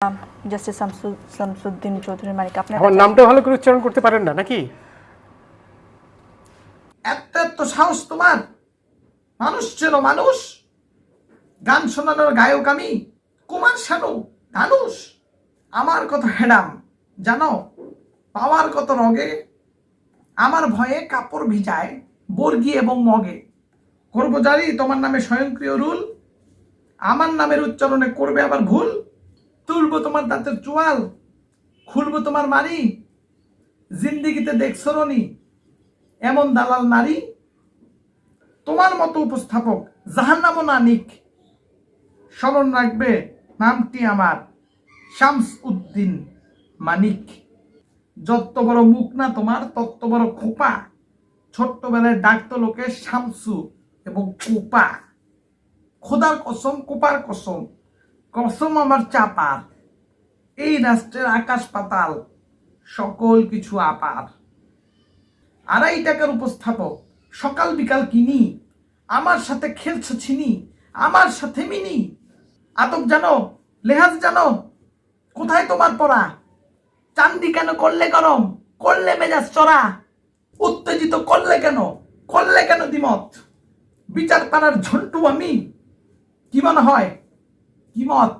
Justice Shamsuddin Chowdhury মানিক, আপনি আমার নামটা ভালো করে উচ্চারণ করতে পারেন না নাকি? এত সাহস তোমার! মানুষ চেনো মানুষ? গান শোনানোর গায়ক আমি, কুমার শানু, ধানুষ। আমার কত হেডাম জানো, পাওয়ার কত রগে। আমার ভয়ে কাপড় ভিজায় বর্গি এবং মগে। করবো জারি তোমার নামে স্বয়ংক্রিয় রুল। আমার নামের উচ্চারণে করবে আবার ভুল। তুলবো তোমার দাঁতের চোয়াল, খুলবো তোমার মারি। জিন্দিগিতে দেখছো রনি এমন দালাল নারী? তোমার মতো উপস্থাপক জাহান্নামও না নিক। স্মরণ রাখবে নামটি আমার শামস উদ্দিন মানিক। যত বড় মুখ না তোমার তত বড় খোপা। ছোট্টবেলায় ডাকতো লোকে শামসু এবং কোপা। খোদার কসম, কোপার কসম, কসম আমার চাপার। এই রাষ্ট্রের আকাশ পাতাল সকল কিছু আপার। 2.5 টাকার উপস্থাপক, সকাল বিকাল কিনি। আমার সাথে খেলছে ছিনি, আমার সাথে মিনি। আদব জানো, লেহাজ জানো, কোথায় তোমার পড়া? চান্দি কেন করলে গরম, করলে মেজাজ চড়া? উত্তেজিত করলে কেন দ্বিমত? বিচার পাড়ার ঝন্টু আমি, কি মনে হয় কি মত?